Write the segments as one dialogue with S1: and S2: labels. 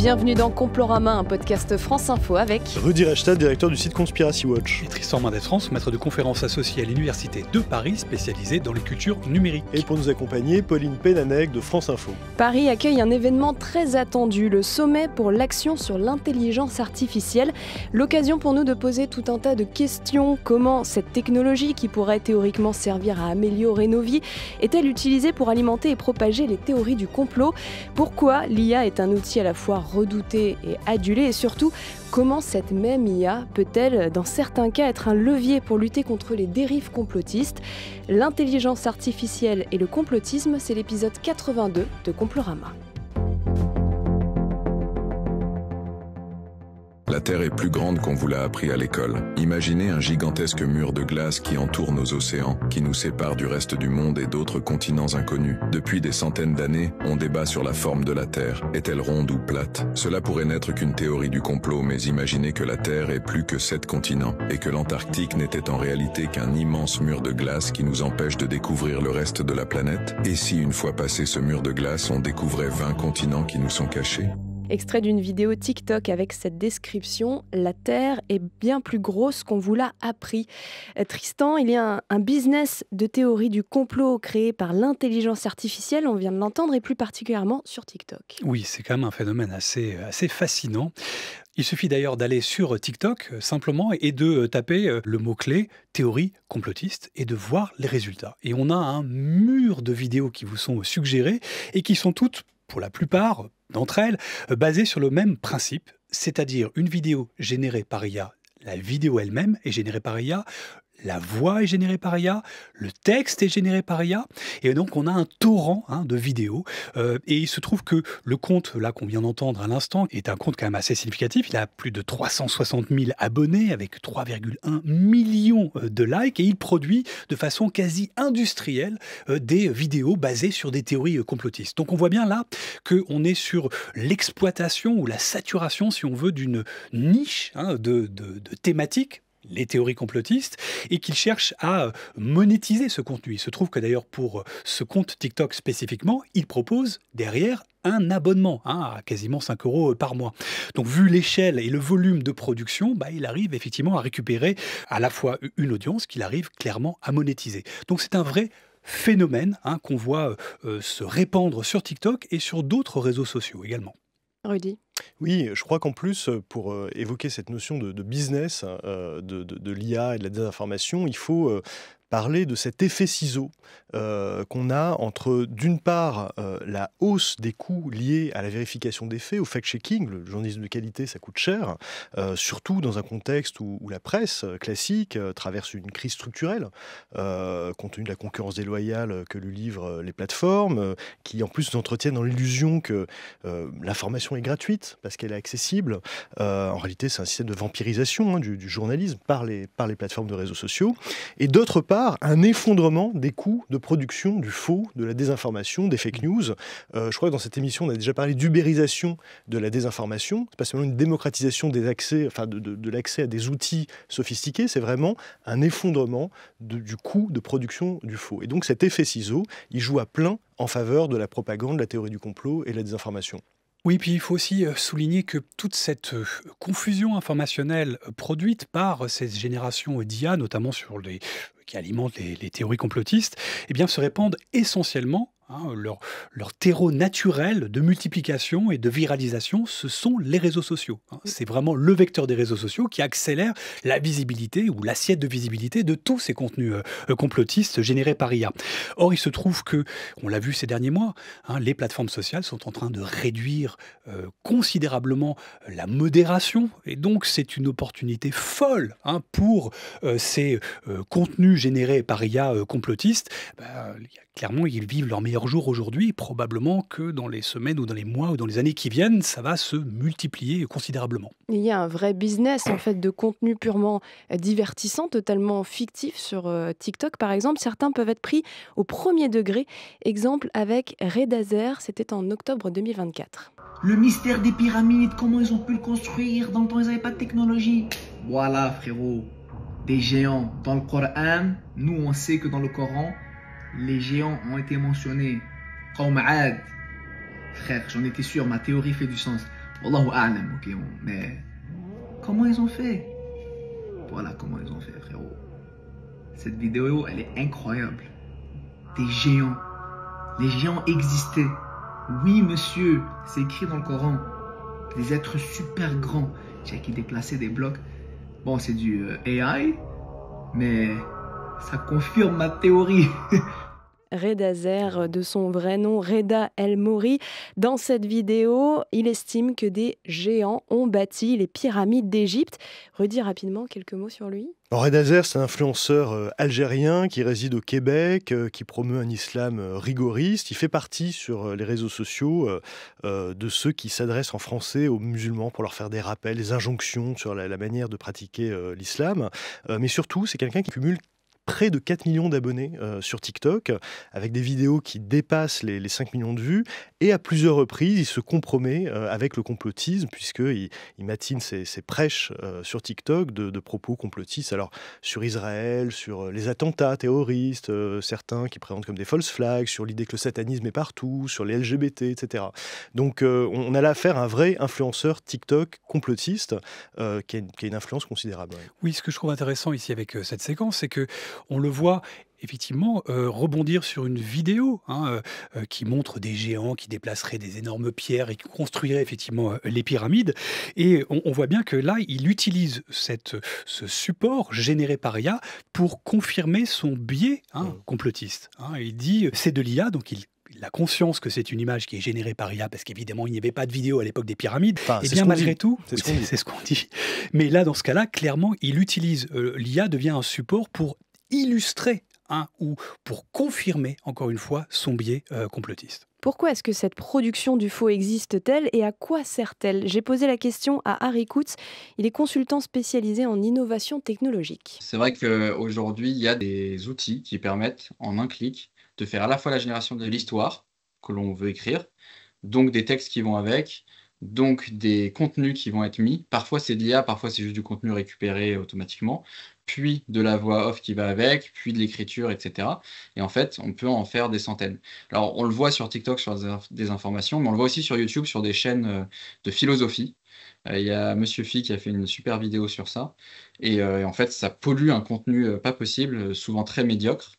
S1: Bienvenue dans Complorama, un podcast France Info avec
S2: Rudy Reichstadt, directeur du site Conspiracy Watch.
S3: Et Tristan Mendès-France, maître de conférences associé à l'Université de Paris, spécialisé dans les cultures numériques.
S2: Et pour nous accompagner, Pauline Pénanec de France Info.
S1: Paris accueille un événement très attendu, le sommet pour l'action sur l'intelligence artificielle. L'occasion pour nous de poser tout un tas de questions. Comment cette technologie, qui pourrait théoriquement servir à améliorer nos vies, est-elle utilisée pour alimenter et propager les théories du complot ? Pourquoi l'IA est un outil à la fois redouté et adulé, et surtout, comment cette même IA peut-elle, dans certains cas, être un levier pour lutter contre les dérives complotistes ? L'intelligence artificielle et le complotisme, c'est l'épisode 82 de Complorama.
S4: La Terre est plus grande qu'on vous l'a appris à l'école. Imaginez un gigantesque mur de glace qui entoure nos océans, qui nous sépare du reste du monde et d'autres continents inconnus. Depuis des centaines d'années, on débat sur la forme de la Terre. Est-elle ronde ou plate ? Cela pourrait n'être qu'une théorie du complot, mais imaginez que la Terre est plus que 7 continents, et que l'Antarctique n'était en réalité qu'un immense mur de glace qui nous empêche de découvrir le reste de la planète. Et si, une fois passé ce mur de glace, on découvrait 20 continents qui nous sont cachés ?
S1: Extrait d'une vidéo TikTok avec cette description « La Terre est bien plus grosse qu'on vous l'a appris ». Tristan, il y a un business de théorie du complot créé par l'intelligence artificielle, on vient de l'entendre, et plus particulièrement sur TikTok.
S3: Oui, c'est quand même un phénomène assez fascinant. Il suffit d'ailleurs d'aller sur TikTok simplement et de taper le mot-clé « théorie complotiste » et de voir les résultats. Et on a un mur de vidéos qui vous sont suggérées et qui sont toutes, pour la plupart d'entre elles, basées sur le même principe, c'est-à-dire une vidéo générée par IA, la vidéo elle-même est générée par IA, la voix est générée par IA, le texte est généré par IA, et donc on a un torrent de vidéos. Et il se trouve que le compte là qu'on vient d'entendre à l'instant est un compte quand même assez significatif. Il a plus de 360 000 abonnés avec 3,1 millions de likes, et il produit de façon quasi industrielle des vidéos basées sur des théories complotistes. Donc on voit bien là qu'on est sur l'exploitation ou la saturation, si on veut, d'une niche de thématiques, les théories complotistes, et qu'il cherche à monétiser ce contenu. Il se trouve que d'ailleurs pour ce compte TikTok spécifiquement, il propose derrière un abonnement à quasiment 5 € par mois. Donc vu l'échelle et le volume de production, il arrive effectivement à récupérer à la fois une audience qu'il arrive clairement à monétiser. Donc c'est un vrai phénomène qu'on voit se répandre sur TikTok et sur d'autres réseaux sociaux également.
S1: Rudy ?
S2: Oui, je crois qu'en plus, pour évoquer cette notion de business, de l'IA et de la désinformation, il faut parler de cet effet ciseau qu'on a entre, d'une part, la hausse des coûts liés à la vérification des faits, au fact-checking. Le journalisme de qualité, ça coûte cher, surtout dans un contexte où la presse classique traverse une crise structurelle, compte tenu de la concurrence déloyale que lui livrent les plateformes, qui en plus nous entretiennent dans l'illusion que l'information est gratuite, parce qu'elle est accessible. En réalité, c'est un système de vampirisation du journalisme par les plateformes de réseaux sociaux. Et d'autre part, un effondrement des coûts de production du faux, de la désinformation, des fake news. Je crois que dans cette émission, on a déjà parlé d'ubérisation de la désinformation. C'est pas seulement une démocratisation des accès, de l'accès à des outils sophistiqués, c'est vraiment un effondrement du coût de production du faux. Et donc cet effet ciseau, il joue à plein en faveur de la propagande, la théorie du complot et de la désinformation.
S3: Oui, puis il faut aussi souligner que toute cette confusion informationnelle produite par ces générations d'IA, notamment qui alimentent les théories complotistes, se répandent essentiellement. Leur terreau naturel de multiplication et de viralisation, ce sont les réseaux sociaux. C'est vraiment le vecteur des réseaux sociaux qui accélère la visibilité ou l'assiette de visibilité de tous ces contenus complotistes générés par IA. Or, il se trouve que, on l'a vu ces derniers mois, les plateformes sociales sont en train de réduire considérablement la modération, et donc c'est une opportunité folle pour ces contenus générés par IA complotistes. Clairement, ils vivent leur meilleur jour aujourd'hui, probablement que dans les semaines ou dans les mois ou dans les années qui viennent, ça va se multiplier considérablement.
S1: Il y a un vrai business en fait de contenu purement divertissant, totalement fictif sur TikTok par exemple. Certains peuvent être pris au premier degré. Exemple avec Redazer, c'était en octobre 2024.
S5: Le mystère des pyramides, comment ils ont pu le construire? Dans le temps, ils n'avaient pas de technologie. Voilà frérot, des géants. Dans le Coran, nous on sait que dans le Coran, les géants ont été mentionnés. Qawm Aad. Frère, j'en étais sûr, ma théorie fait du sens. Wallahu a'lam, ok, mais comment ils ont fait? Voilà comment ils ont fait, frérot. Cette vidéo, elle est incroyable. Des géants. Les géants existaient. Oui, monsieur, c'est écrit dans le Coran. Des êtres super grands, qui déplaçaient des blocs. Bon, c'est du AI, mais ça confirme ma théorie.
S1: Reda Zer, de son vrai nom Reda El Mori. Dans cette vidéo, il estime que des géants ont bâti les pyramides d'Égypte. Redis rapidement quelques mots sur lui.
S2: Reda Zer, c'est un influenceur algérien qui réside au Québec, qui promeut un islam rigoriste. Il fait partie sur les réseaux sociaux de ceux qui s'adressent en français aux musulmans pour leur faire des rappels, des injonctions sur la manière de pratiquer l'islam. Mais surtout, c'est quelqu'un qui cumule près de 4 millions d'abonnés sur TikTok, avec des vidéos qui dépassent les 5 millions de vues. Et à plusieurs reprises, il se compromet avec le complotisme, puisqu'il matine ses prêches sur TikTok de propos complotistes. Alors, sur Israël, sur les attentats terroristes, certains qui présentent comme des false flags, sur l'idée que le satanisme est partout, sur les LGBT, etc. Donc, on a là affaire à un vrai influenceur TikTok complotiste qui a une influence considérable. Ouais.
S3: Oui, ce que je trouve intéressant ici avec cette séquence, c'est que on le voit effectivement rebondir sur une vidéo qui montre des géants qui déplaceraient des énormes pierres et qui construiraient effectivement les pyramides. Et on voit bien que là, il utilise ce support généré par IA pour confirmer son biais complotiste. Il dit c'est de l'IA, donc il a conscience que c'est une image qui est générée par IA, parce qu'évidemment, il n'y avait pas de vidéo à l'époque des pyramides.
S2: Enfin,
S3: et bien malgré tout,
S2: c'est
S3: ce qu'on dit. Mais là, dans ce cas-là, clairement, il utilise, l'IA devient un support pour illustrer ou pour confirmer, encore une fois, son biais complotiste.
S1: Pourquoi est-ce que cette production du faux existe-t-elle et à quoi sert-elle? J'ai posé la question à Harry Coutts, il est consultant spécialisé en innovation technologique.
S6: C'est vrai qu'aujourd'hui, il y a des outils qui permettent, en un clic, de faire à la fois la génération de l'histoire que l'on veut écrire, donc des textes qui vont avec, donc des contenus qui vont être mis. Parfois c'est de l'IA, parfois c'est juste du contenu récupéré automatiquement, puis de la voix off qui va avec, puis de l'écriture, etc. Et en fait, on peut en faire des centaines. Alors on le voit sur TikTok sur des informations, mais on le voit aussi sur YouTube, sur des chaînes de philosophie. Il y a Monsieur Phi qui a fait une super vidéo sur ça. Et en fait, ça pollue un contenu pas possible, souvent très médiocre.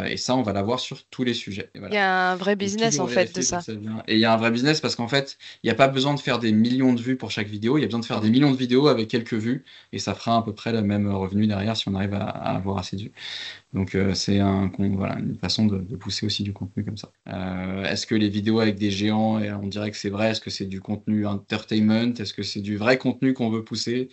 S6: Et ça, on va l'avoir sur tous les sujets. Et voilà.
S7: Il y a un vrai business en fait de ça.
S6: Et il y a un vrai business parce qu'en fait, il n'y a pas besoin de faire des millions de vues pour chaque vidéo, il y a besoin de faire des millions de vidéos avec quelques vues et ça fera à peu près le même revenu derrière si on arrive à avoir assez de vues. Donc c'est une façon de pousser aussi du contenu comme ça. Est-ce que les vidéos avec des géants, on dirait que c'est vrai, est-ce que c'est du contenu entertainment, est-ce que c'est du vrai contenu qu'on veut pousser?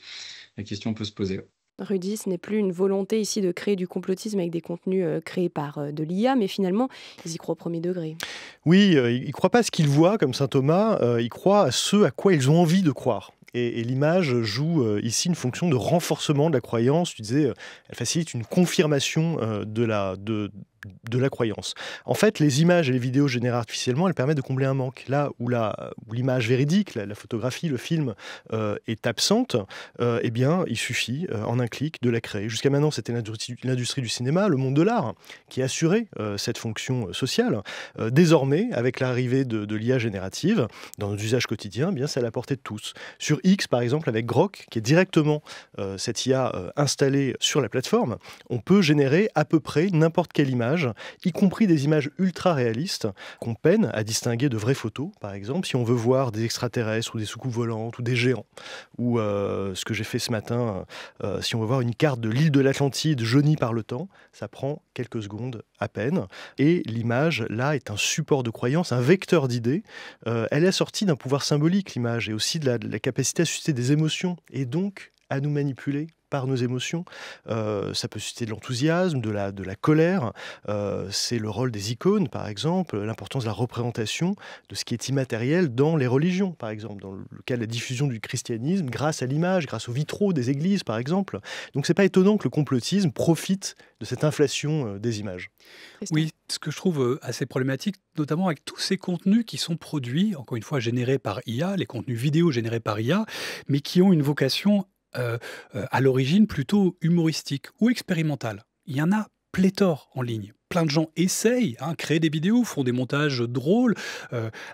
S6: La question peut se poser.
S1: Rudy, ce n'est plus une volonté ici de créer du complotisme avec des contenus créés par de l'IA, mais finalement, ils y croient au premier degré.
S2: Oui, ils ne croient pas à ce qu'ils voient, comme saint Thomas, ils croient à ce à quoi ils ont envie de croire. Et l'image joue ici une fonction de renforcement de la croyance. Tu disais, elle facilite une confirmation de la croyance. En fait, les images et les vidéos générées artificiellement, elles permettent de combler un manque. Là où l'image véridique, la photographie, le film est absente, eh bien, il suffit en un clic de la créer. Jusqu'à maintenant, c'était l'industrie du cinéma, le monde de l'art, qui assurait cette fonction sociale. Désormais, avec l'arrivée de l'IA générative, dans nos usages quotidiens, eh bien, c'est à la portée de tous. Sur X, par exemple, avec Grok, qui est directement cette IA installée sur la plateforme, on peut générer à peu près n'importe quelle image, y compris des images ultra réalistes qu'on peine à distinguer de vraies photos, par exemple, si on veut voir des extraterrestres ou des soucoupes volantes ou des géants, ou ce que j'ai fait ce matin, si on veut voir une carte de l'île de l'Atlantide jaunie par le temps, ça prend quelques secondes à peine, et l'image, là, est un support de croyance, un vecteur d'idées. Elle est sortie d'un pouvoir symbolique, l'image, et aussi de la capacité à susciter des émotions, et donc à nous manipuler par nos émotions. Ça peut susciter de l'enthousiasme, de la colère. C'est le rôle des icônes, par exemple, l'importance de la représentation de ce qui est immatériel dans les religions, par exemple, dans le cas de la diffusion du christianisme, grâce à l'image, grâce aux vitraux des églises, par exemple. Donc c'est pas étonnant que le complotisme profite de cette inflation des images.
S3: Oui, ce que je trouve assez problématique, notamment avec tous ces contenus qui sont produits, encore une fois générés par IA, les contenus vidéo générés par IA, mais qui ont une vocation à l'origine plutôt humoristique ou expérimentale. Il y en a pléthore en ligne, plein de gens essayent, créent des vidéos, font des montages drôles,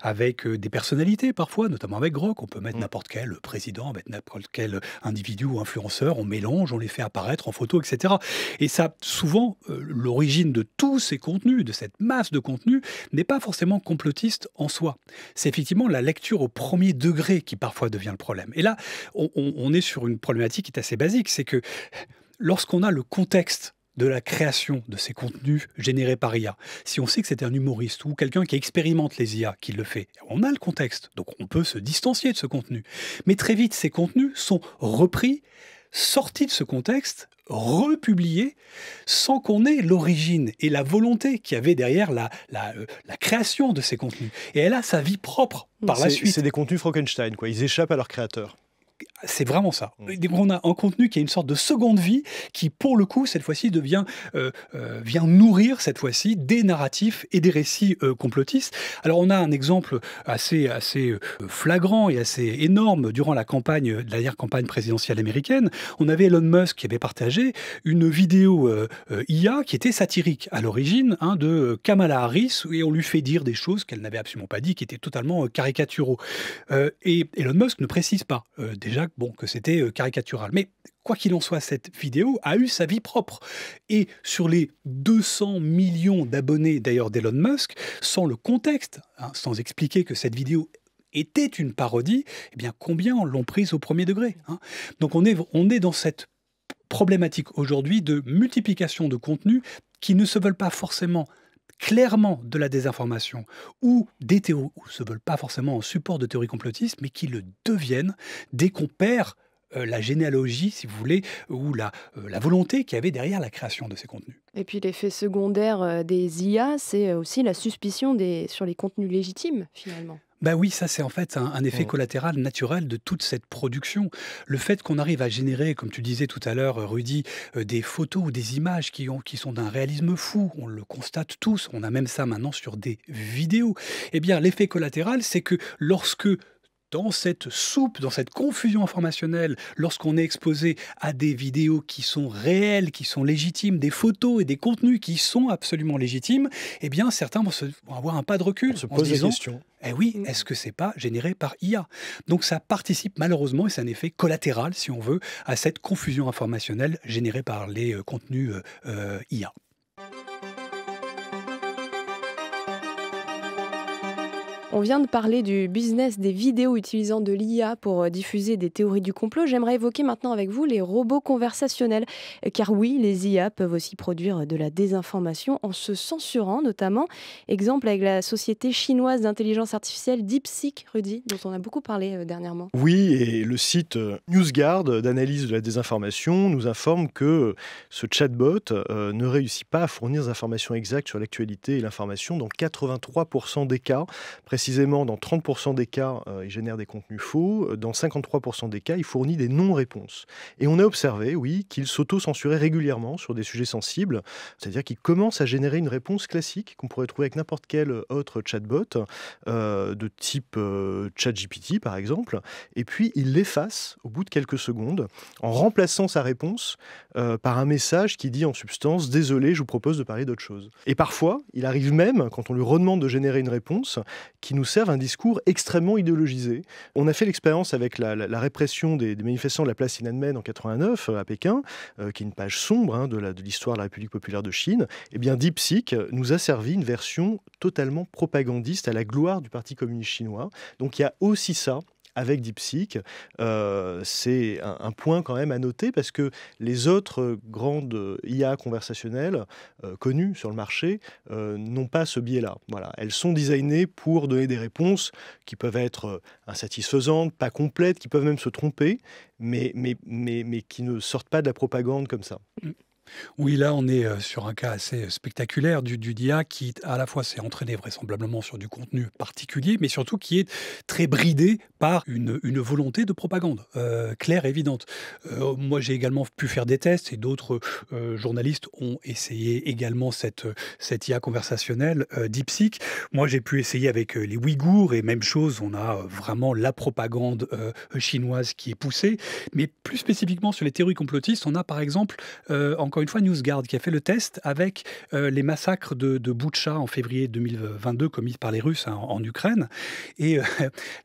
S3: avec des personnalités parfois, notamment avec Grok. On peut mettre n'importe quel président, mettre n'importe quel individu ou influenceur, on mélange, on les fait apparaître en photo, etc. Et ça, souvent, l'origine de tous ces contenus, de cette masse de contenus, n'est pas forcément complotiste en soi. C'est effectivement la lecture au premier degré qui parfois devient le problème. Et là, on est sur une problématique qui est assez basique, c'est que lorsqu'on a le contexte de la création de ces contenus générés par IA. Si on sait que c'est un humoriste ou quelqu'un qui expérimente les IA qui le fait, on a le contexte, donc on peut se distancier de ce contenu. Mais très vite, ces contenus sont repris, sortis de ce contexte, republiés, sans qu'on ait l'origine et la volonté qu'il y avait derrière la création de ces contenus. Et elle a sa vie propre par la suite.
S2: C'est des contenus Frankenstein, quoi. Ils échappent à leur créateur.
S3: C'est vraiment ça. On a un contenu qui a une sorte de seconde vie qui, pour le coup, cette fois-ci, vient nourrir, cette fois-ci, des narratifs et des récits complotistes. Alors, on a un exemple assez flagrant et assez énorme durant la dernière campagne présidentielle américaine. On avait Elon Musk qui avait partagé une vidéo IA qui était satirique à l'origine de Kamala Harris, et on lui fait dire des choses qu'elle n'avait absolument pas dit, qui étaient totalement caricaturaux. Et Elon Musk ne précise pas déjà que c'était caricatural. Mais quoi qu'il en soit, cette vidéo a eu sa vie propre. Et sur les 200 millions d'abonnés d'ailleurs d'Elon Musk, sans le contexte, sans expliquer que cette vidéo était une parodie, eh bien combien l'ont prise au premier degré, Donc on est dans cette problématique aujourd'hui de multiplication de contenus qui ne se veulent pas forcément clairement de la désinformation ou des théories, ou ne se veulent pas forcément en support de théories complotistes, mais qui le deviennent dès qu'on perd la généalogie, si vous voulez, ou la volonté qu'il y avait derrière la création de ces contenus.
S1: Et puis l'effet secondaire des IA, c'est aussi la suspicion sur les contenus légitimes, finalement.
S3: Ben oui, ça c'est en fait un effet collatéral naturel de toute cette production. Le fait qu'on arrive à générer, comme tu disais tout à l'heure, Rudy, des photos ou des images qui sont d'un réalisme fou, on le constate tous, on a même ça maintenant sur des vidéos. Eh bien, l'effet collatéral, c'est que lorsque dans cette soupe, dans cette confusion informationnelle, lorsqu'on est exposé à des vidéos qui sont réelles, qui sont légitimes, des photos et des contenus qui sont absolument légitimes, eh bien certains vont avoir un pas de recul
S2: On se
S3: en
S2: pose
S3: se
S2: la
S3: disant
S2: question.
S3: Eh oui, est-ce que c'est pas généré par IA? Donc ça participe malheureusement, et c'est un effet collatéral si on veut, à cette confusion informationnelle générée par les contenus IA.
S1: On vient de parler du business des vidéos utilisant de l'IA pour diffuser des théories du complot. J'aimerais évoquer maintenant avec vous les robots conversationnels. Car oui, les IA peuvent aussi produire de la désinformation en se censurant notamment. Exemple avec la société chinoise d'intelligence artificielle DeepSeek, Rudy, dont on a beaucoup parlé dernièrement.
S2: Oui, et le site NewsGuard d'analyse de la désinformation nous informe que ce chatbot ne réussit pas à fournir des informations exactes sur l'actualité et l'information dans 83% des cas. Précisément, dans 30% des cas, il génère des contenus faux. Dans 53% des cas, il fournit des non-réponses. Et on a observé, oui, qu'il s'auto-censurait régulièrement sur des sujets sensibles. C'est-à-dire qu'il commence à générer une réponse classique qu'on pourrait trouver avec n'importe quel autre chatbot, de type ChatGPT, par exemple. Et puis, il l'efface au bout de quelques secondes en remplaçant sa réponse par un message qui dit en substance « Désolé, je vous propose de parler d'autre chose ». Et parfois, il arrive même, quand on lui redemande de générer une réponse, qui nous servent un discours extrêmement idéologisé. On a fait l'expérience avec la répression des manifestants de la place Tiananmen en 89 à Pékin, qui est une page sombre de l'histoire de la République populaire de Chine. Eh bien, DeepSeek nous a servi une version totalement propagandiste à la gloire du Parti communiste chinois. Donc il y a aussi ça avec DeepSeek. C'est un point quand même à noter parce que les autres grandes IA conversationnelles connues sur le marché n'ont pas ce biais-là. Voilà. Elles sont designées pour donner des réponses qui peuvent être insatisfaisantes, pas complètes, qui peuvent même se tromper, mais qui ne sortent pas de la propagande comme ça.
S3: Oui, là, on est sur un cas assez spectaculaire du DIA qui, à la fois, s'est entraîné vraisemblablement sur du contenu particulier, mais surtout qui est très bridé par une volonté de propagande claire et évidente. Moi, j'ai également pu faire des tests et d'autres journalistes ont essayé également cette IA conversationnelle DeepSeek. Moi, j'ai pu essayer avec les Ouïghours et même chose, on a vraiment la propagande chinoise qui est poussée. Mais plus spécifiquement sur les théories complotistes, on a par exemple encore encore une fois, NewsGuard, qui a fait le test avec les massacres de Boutcha en février 2022 commis par les Russes en Ukraine. Et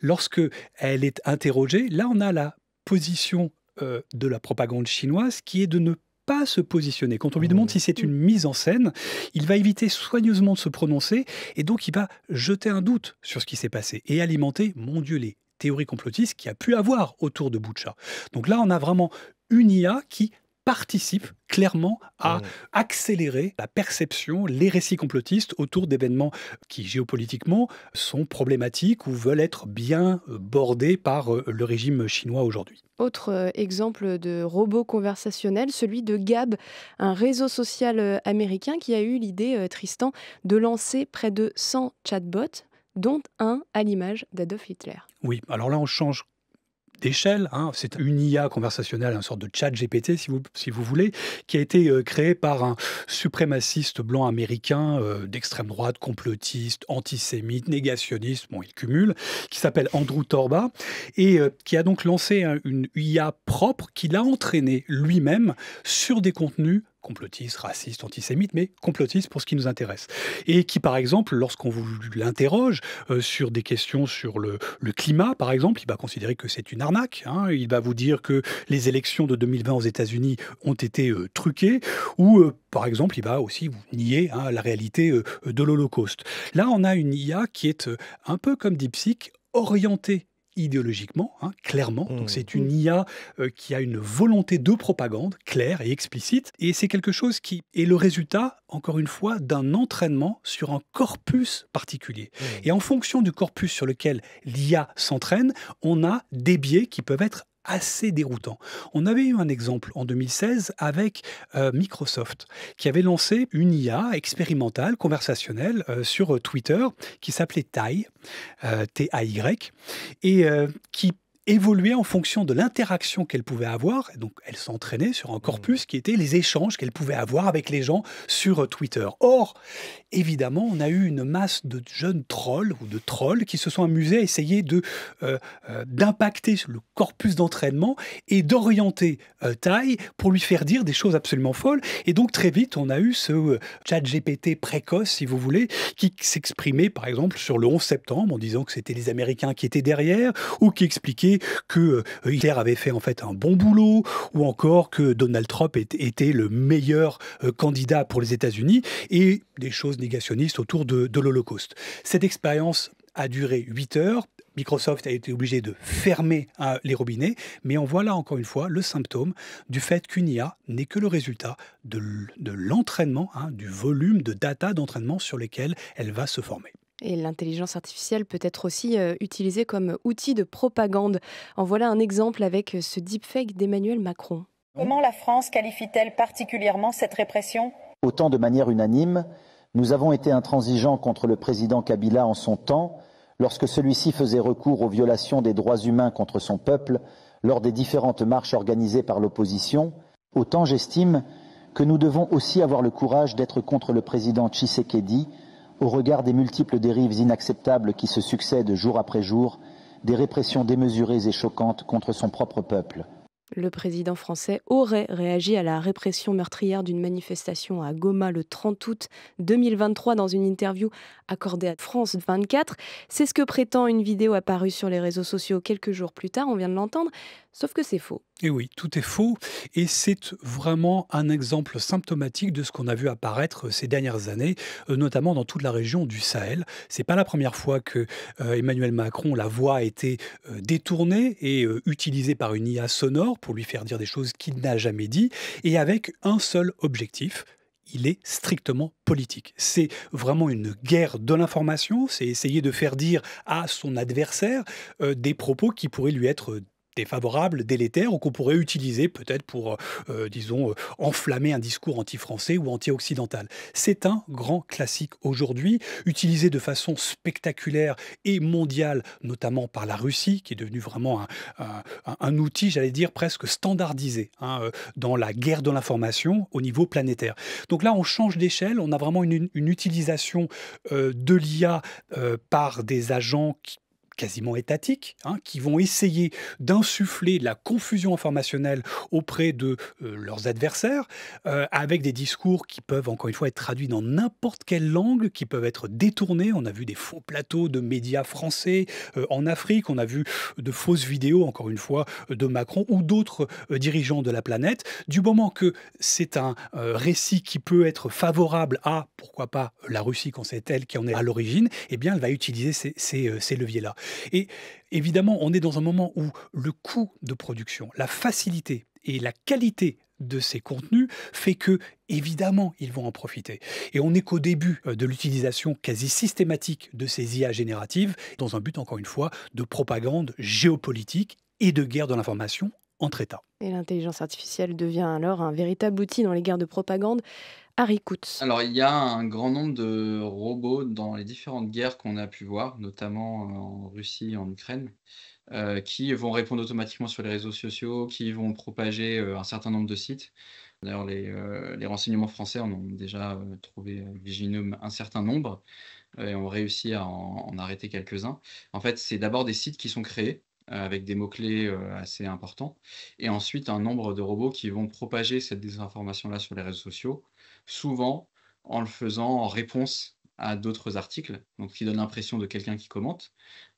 S3: lorsque elle est interrogée, là, on a la position de la propagande chinoise qui est de ne pas se positionner. Quand on lui demande si c'est une mise en scène, il va éviter soigneusement de se prononcer et donc il va jeter un doute sur ce qui s'est passé et alimenter, mon Dieu, les théories complotistes qu'il y a pu avoir autour de Boutcha. Donc là, on a vraiment une IA qui participe clairement à accélérer la perception, les récits complotistes autour d'événements qui géopolitiquement sont problématiques ou veulent être bien bordés par le régime chinois aujourd'hui.
S1: Autre exemple de robot conversationnel, celui de Gab, un réseau social américain qui a eu l'idée, Tristan, de lancer près de 100 chatbots, dont un à l'image d'Adolf Hitler.
S3: Oui, alors là on change d'échelle, c'est une IA conversationnelle, une sorte de chat GPT si vous voulez, qui a été créé par un suprémaciste blanc américain d'extrême droite, complotiste, antisémite, négationniste, bon il cumule, qui s'appelle Andrew Torba et qui a donc lancé une IA propre qu'il a entraîné lui-même sur des contenus complotiste, raciste, antisémite, mais complotiste pour ce qui nous intéresse. Et qui, par exemple, lorsqu'on vous l'interroge sur des questions sur le climat, par exemple, il va considérer que c'est une arnaque. Il va vous dire que les élections de 2020 aux États-Unis ont été truquées, ou, par exemple, il va aussi vous nier la réalité de l'Holocauste. Là, on a une IA qui est un peu comme DeepSeek, orientée idéologiquement, clairement. Donc c'est une IA qui a une volonté de propagande claire et explicite. Et c'est quelque chose qui est le résultat, encore une fois, d'un entraînement sur un corpus particulier. Et en fonction du corpus sur lequel l'IA s'entraîne, on a des biais qui peuvent être assez déroutant. On avait eu un exemple en 2016 avec Microsoft, qui avait lancé une IA expérimentale, conversationnelle, sur Twitter, qui s'appelait TAY, T-A-Y, et qui évoluait en fonction de l'interaction qu'elle pouvait avoir. Et donc, elle s'entraînait sur un corpus qui était les échanges qu'elle pouvait avoir avec les gens sur Twitter. Or, évidemment, on a eu une masse de jeunes trolls ou de trolls qui se sont amusés à essayer d'impacter le corpus d'entraînement et d'orienter Tai pour lui faire dire des choses absolument folles. Et donc, très vite, on a eu ce chat GPT précoce, si vous voulez, qui s'exprimait, par exemple, sur le 11 septembre en disant que c'était les Américains qui étaient derrière ou qui expliquait que Hitler avait fait en fait un bon boulot ou encore que Donald Trump était le meilleur candidat pour les États-Unis et des choses négationnistes autour de l'Holocauste. Cette expérience a duré 8 heures. Microsoft a été obligé de fermer les robinets, mais on voit là encore une fois le symptôme du fait qu'une IA n'est que le résultat de l'entraînement, du volume de data d'entraînement sur lesquels elle va se former.
S1: Et l'intelligence artificielle peut être aussi utilisée comme outil de propagande. En voilà un exemple avec ce deepfake d'Emmanuel Macron.
S8: Comment la France qualifie-t-elle particulièrement cette répression ?
S9: Autant de manière unanime, nous avons été intransigeants contre le président Kabila en son temps, lorsque celui-ci faisait recours aux violations des droits humains contre son peuple lors des différentes marches organisées par l'opposition, autant j'estime que nous devons aussi avoir le courage d'être contre le président Tshisekedi, au regard des multiples dérives inacceptables qui se succèdent jour après jour, des répressions démesurées et choquantes contre son propre peuple.
S1: Le président français aurait réagi à la répression meurtrière d'une manifestation à Goma le 30 août 2023 dans une interview accordée à France 24. C'est ce que prétend une vidéo apparue sur les réseaux sociaux quelques jours plus tard, on vient de l'entendre, sauf que c'est faux.
S3: Et oui, tout est faux et c'est vraiment un exemple symptomatique de ce qu'on a vu apparaître ces dernières années, notamment dans toute la région du Sahel. C'est pas la première fois que Emmanuel Macron, la voix a été détournée et utilisée par une IA sonore pour lui faire dire des choses qu'il n'a jamais dit et avec un seul objectif. Il est strictement politique. C'est vraiment une guerre de l'information, c'est essayer de faire dire à son adversaire des propos qui pourraient lui être défavorables, délétères, ou qu'on pourrait utiliser peut-être pour, enflammer un discours anti-français ou anti-occidental. C'est un grand classique aujourd'hui, utilisé de façon spectaculaire et mondiale, notamment par la Russie, qui est devenue vraiment un outil, j'allais dire, presque standardisé dans la guerre de l'information au niveau planétaire. Donc là, on change d'échelle, on a vraiment une utilisation de l'IA par des agents quasiment étatiques, qui vont essayer d'insuffler de la confusion informationnelle auprès de leurs adversaires, avec des discours qui peuvent, encore une fois, être traduits dans n'importe quelle langue, qui peuvent être détournés. On a vu des faux plateaux de médias français en Afrique, on a vu de fausses vidéos, encore une fois, de Macron ou d'autres dirigeants de la planète. Du moment que c'est un récit qui peut être favorable à, pourquoi pas, la Russie quand c'est elle qui en est à l'origine, eh bien, elle va utiliser ces leviers-là. Et évidemment, on est dans un moment où le coût de production, la facilité et la qualité de ces contenus fait que, évidemment, ils vont en profiter. Et on n'est qu'au début de l'utilisation quasi systématique de ces IA génératives, dans un but, encore une fois, de propagande géopolitique et de guerre de l'information entre États.
S1: Et l'intelligence artificielle devient alors un véritable outil dans les guerres de propagande. Harry Coutts.
S6: Alors, il y a un grand nombre de robots dans les différentes guerres qu'on a pu voir, notamment en Russie et en Ukraine, qui vont répondre automatiquement sur les réseaux sociaux, qui vont propager un certain nombre de sites. D'ailleurs, les renseignements français en ont déjà trouvé Viginum un certain nombre et ont réussi à en arrêter quelques-uns. En fait, c'est d'abord des sites qui sont créés avec des mots-clés assez importants, et ensuite un nombre de robots qui vont propager cette désinformation-là sur les réseaux sociaux, souvent en le faisant en réponse à d'autres articles, donc qui donne l'impression de quelqu'un qui commente,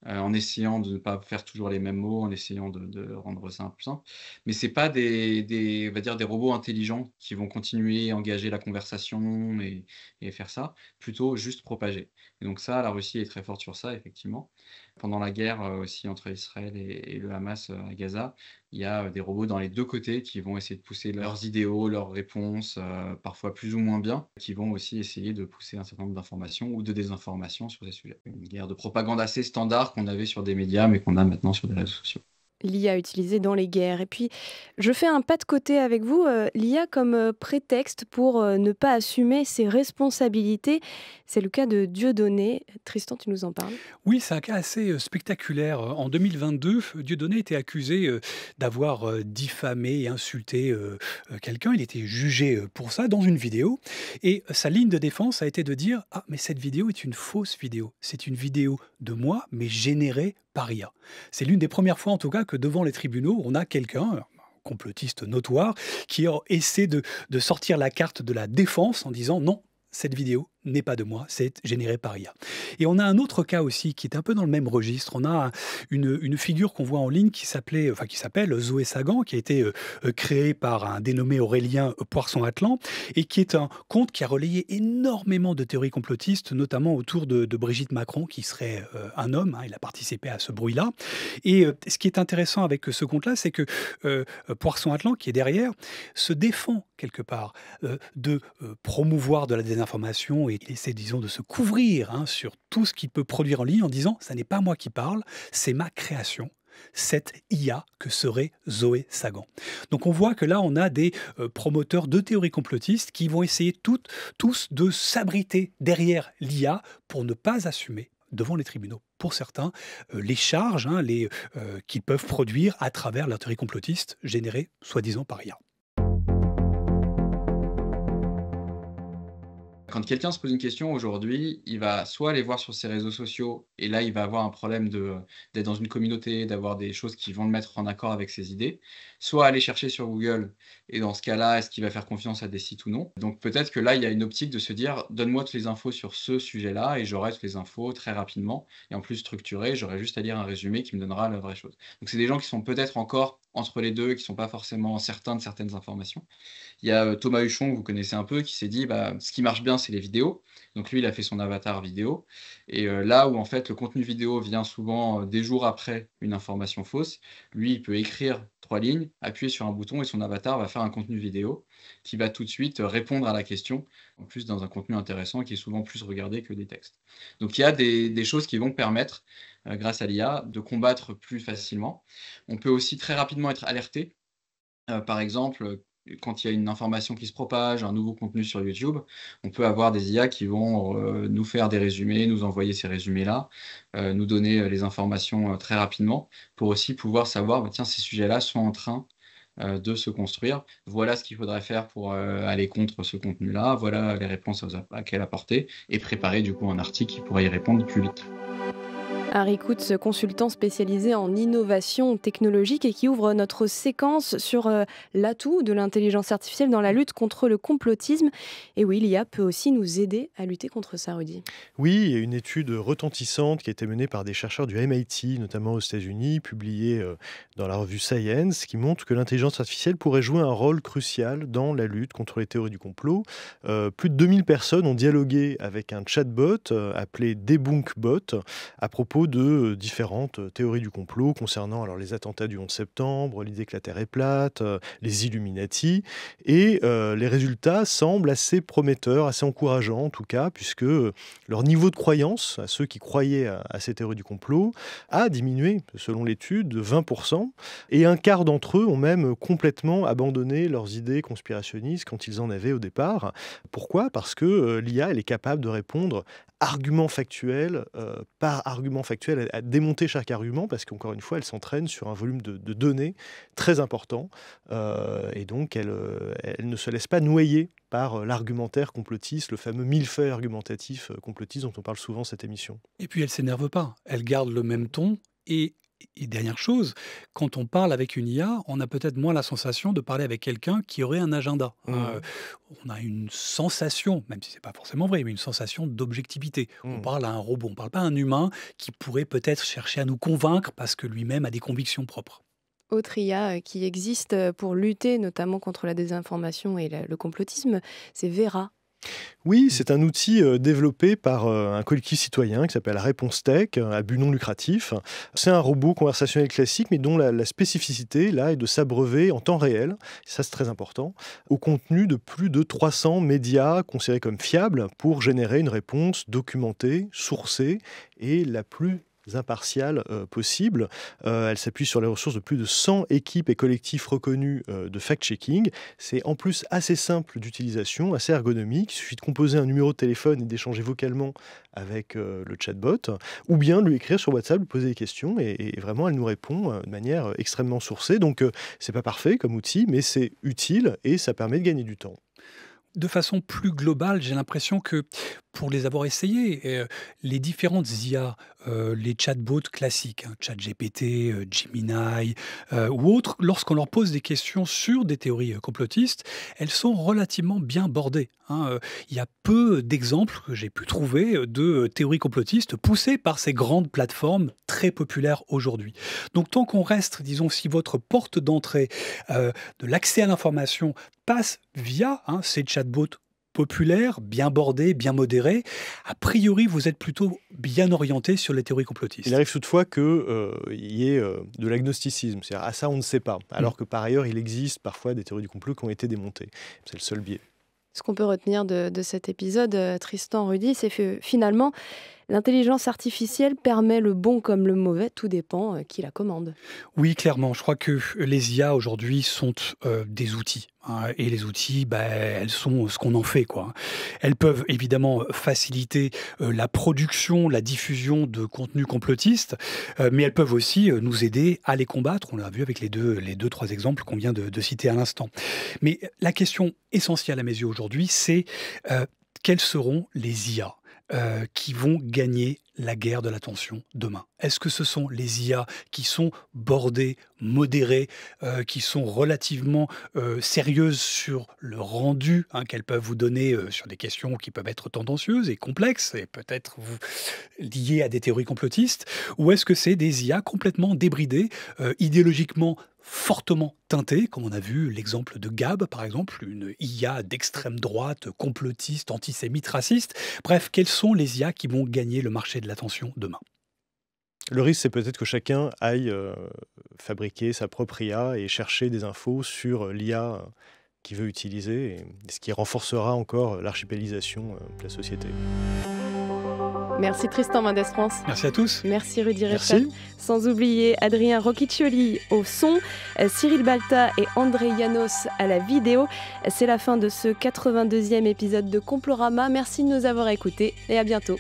S6: en essayant de ne pas faire toujours les mêmes mots, en essayant de rendre ça plus simple. Mais c'est pas on va dire des robots intelligents qui vont continuer à engager la conversation et faire ça, plutôt juste propager. Et donc ça, la Russie est très forte sur ça, effectivement. Pendant la guerre aussi entre Israël et le Hamas à Gaza, il y a des robots dans les deux côtés qui vont essayer de pousser leurs idéaux, leurs réponses, parfois plus ou moins bien, qui vont aussi essayer de pousser un certain nombre d'informations ou de désinformations sur ces sujets. Une guerre de propagande assez standard qu'on avait sur des médias, mais qu'on a maintenant sur des réseaux sociaux.
S1: L'IA utilisée dans les guerres. Et puis, je fais un pas de côté avec vous, l'IA comme prétexte pour ne pas assumer ses responsabilités. C'est le cas de Dieudonné. Tristan, tu nous en parles?
S3: Oui, c'est un cas assez spectaculaire. En 2022, Dieudonné était accusé d'avoir diffamé et insulté quelqu'un. Il était jugé pour ça dans une vidéo. Et sa ligne de défense a été de dire « Ah, mais cette vidéo est une fausse vidéo. C'est une vidéo de moi, mais générée par IA. » C'est l'une des premières fois, en tout cas, que devant les tribunaux, on a quelqu'un, complotiste notoire, qui essaie de sortir la carte de la défense en disant « Non, cette vidéo n'est pas de moi, c'est généré par IA. » Et on a un autre cas aussi qui est un peu dans le même registre. On a une figure qu'on voit en ligne qui s'appelle Zoé Sagan, qui a été créée par un dénommé Aurélien Poisson-Atlan, et qui est un compte qui a relayé énormément de théories complotistes, notamment autour de Brigitte Macron, qui serait un homme. Il a participé à ce bruit-là. Et ce qui est intéressant avec ce compte-là, c'est que Poisson-Atlan, qui est derrière, se défend quelque part de promouvoir de la désinformation, et il essaie, disons, de se couvrir sur tout ce qu'il peut produire en ligne en disant « ça n'est pas moi qui parle, c'est ma création ». Cette IA que serait Zoé Sagan. Donc on voit que là, on a des promoteurs de théories complotistes qui vont essayer tous de s'abriter derrière l'IA pour ne pas assumer devant les tribunaux, pour certains, les charges qu'ils peuvent produire à travers la théorie complotiste générée soi-disant par IA.
S6: Quand quelqu'un se pose une question aujourd'hui, il va soit aller voir sur ses réseaux sociaux, et là, il va avoir un problème d'être dans une communauté, d'avoir des choses qui vont le mettre en accord avec ses idées, soit aller chercher sur Google, et dans ce cas-là, est-ce qu'il va faire confiance à des sites ou non? Donc peut-être que là, il y a une optique de se dire, donne-moi toutes les infos sur ce sujet-là, et j'aurai toutes les infos très rapidement, et en plus structurées, j'aurai juste à lire un résumé qui me donnera la vraie chose. Donc c'est des gens qui sont peut-être encore entre les deux, qui ne sont pas forcément certains de certaines informations. Il y a Thomas Huchon, que vous connaissez un peu, qui s'est dit ce qui marche bien, c'est les vidéos. Donc lui, il a fait son avatar vidéo. Et là où en fait le contenu vidéo vient souvent des jours après une information fausse, lui, il peut écrire 3 lignes, appuyer sur un bouton et son avatar va faire un contenu vidéo qui va tout de suite répondre à la question, en plus dans un contenu intéressant qui est souvent plus regardé que des textes. Donc il y a des choses qui vont permettre, grâce à l'IA, de combattre plus facilement. On peut aussi très rapidement être alerté. Par exemple, quand il y a une information qui se propage, un nouveau contenu sur YouTube, on peut avoir des IA qui vont nous faire des résumés, nous envoyer ces résumés-là, nous donner les informations très rapidement, pour aussi pouvoir savoir, tiens, ces sujets-là sont en train de se construire. Voilà ce qu'il faudrait faire pour aller contre ce contenu-là, voilà les réponses à quelle apporter, et préparer du coup un article qui pourrait y répondre plus vite.
S1: Harry Coutts, consultant spécialisé en innovation technologique et qui ouvre notre séquence sur l'atout de l'intelligence artificielle dans la lutte contre le complotisme. Et oui, l'IA peut aussi nous aider à lutter contre ça, Rudy.
S2: Oui, il y a une étude retentissante qui a été menée par des chercheurs du MIT, notamment aux États-Unis, publiée dans la revue Science, qui montre que l'intelligence artificielle pourrait jouer un rôle crucial dans la lutte contre les théories du complot. Plus de 2000 personnes ont dialogué avec un chatbot appelé DebunkBot à propos de différentes théories du complot concernant alors, les attentats du 11 septembre, l'idée que la Terre est plate, les Illuminati. Et les résultats semblent assez prometteurs, assez encourageants en tout cas, puisque leur niveau de croyance, à ceux qui croyaient à ces théories du complot, a diminué, selon l'étude, de 20%. Et un quart d'entre eux ont même complètement abandonné leurs idées conspirationnistes quand ils en avaient au départ. Pourquoi ? Parce que l'IA, elle est capable de répondre argument factuel par argument factuel, à démonter chaque argument, parce qu'encore une fois, elle s'entraîne sur un volume de données très important, et donc elle ne se laisse pas noyer par l'argumentaire complotiste, le fameux millefeuille argumentatif complotiste dont on parle souvent dans cette émission.
S3: Et puis elle s'énerve pas, elle garde le même ton et dernière chose, quand on parle avec une IA, on a peut-être moins la sensation de parler avec quelqu'un qui aurait un agenda. On a une sensation, même si ce n'est pas forcément vrai, mais une sensation d'objectivité. On parle à un robot, on ne parle pas à un humain qui pourrait peut-être chercher à nous convaincre parce que lui-même a des convictions propres.
S1: Autre IA qui existe pour lutter notamment contre la désinformation et le complotisme, c'est Vera.
S2: Oui, c'est un outil développé par un collectif citoyen qui s'appelle Réponse Tech, à but non lucratif. C'est un robot conversationnel classique, mais dont la spécificité là, est de s'abreuver en temps réel, ça c'est très important, au contenu de plus de 300 médias considérés comme fiables pour générer une réponse documentée, sourcée et la plus impartiale possible. Elle s'appuie sur les ressources de plus de 100 équipes et collectifs reconnus de fact-checking. C'est en plus assez simple d'utilisation, assez ergonomique. Il suffit de composer un numéro de téléphone et d'échanger vocalement avec le chatbot, ou bien de lui écrire sur WhatsApp, lui poser des questions, et vraiment elle nous répond de manière extrêmement sourcée. Donc c'est pas parfait comme outil, mais c'est utile et ça permet de gagner du temps.
S3: De façon plus globale, j'ai l'impression que pour les avoir essayés, les différentes IA, les chatbots classiques, ChatGPT, Gemini ou autres, lorsqu'on leur pose des questions sur des théories complotistes, elles sont relativement bien bordées. Il y a peu d'exemples que j'ai pu trouver de théories complotistes poussées par ces grandes plateformes très populaires aujourd'hui. Donc tant qu'on reste, disons, si votre porte d'entrée de l'accès à l'information passe via ces chatbots populaires, bien bordés, bien modérés, a priori, vous êtes plutôt bien orienté sur les théories complotistes.
S2: Il arrive toutefois qu'il y ait de l'agnosticisme, c'est-à-dire ça on ne sait pas, alors que par ailleurs il existe parfois des théories du complot qui ont été démontées. C'est le seul biais.
S1: Ce qu'on peut retenir de cet épisode, Tristan, Rudy, c'est que finalement, l'intelligence artificielle permet le bon comme le mauvais, tout dépend qui la commande.
S3: Oui, clairement. Je crois que les IA aujourd'hui sont des outils. Et les outils, elles sont ce qu'on en fait, quoi. Elles peuvent évidemment faciliter la production, la diffusion de contenus complotistes, mais elles peuvent aussi nous aider à les combattre. On l'a vu avec les deux, trois exemples qu'on vient de citer à l'instant. Mais la question essentielle à mes yeux aujourd'hui, c'est quelles seront les IA qui vont gagner la guerre de l'attention demain? Est-ce que ce sont les IA qui sont bordées, modérées, qui sont relativement sérieuses sur le rendu qu'elles peuvent vous donner sur des questions qui peuvent être tendancieuses et complexes et peut-être liées à des théories complotistes? Ou est-ce que c'est des IA complètement débridées, idéologiquement fortement teintées, comme on a vu l'exemple de Gab, par exemple, une IA d'extrême droite, complotiste, antisémite, raciste? Bref, quelles sont les IA qui vont gagner le marché de l'attention demain?
S2: Le risque, c'est peut-être que chacun aille fabriquer sa propre IA et chercher des infos sur l'IA qu'il veut utiliser, ce qui renforcera encore l'archipélisation de la société.
S1: Merci Tristan Mendes France.
S3: Merci à tous.
S1: Merci Rudy Reichelt. Sans oublier Adrien Rocchiccioli au son, Cyril Balta et André Janos à la vidéo. C'est la fin de ce 82e épisode de Complorama. Merci de nous avoir écoutés et à bientôt.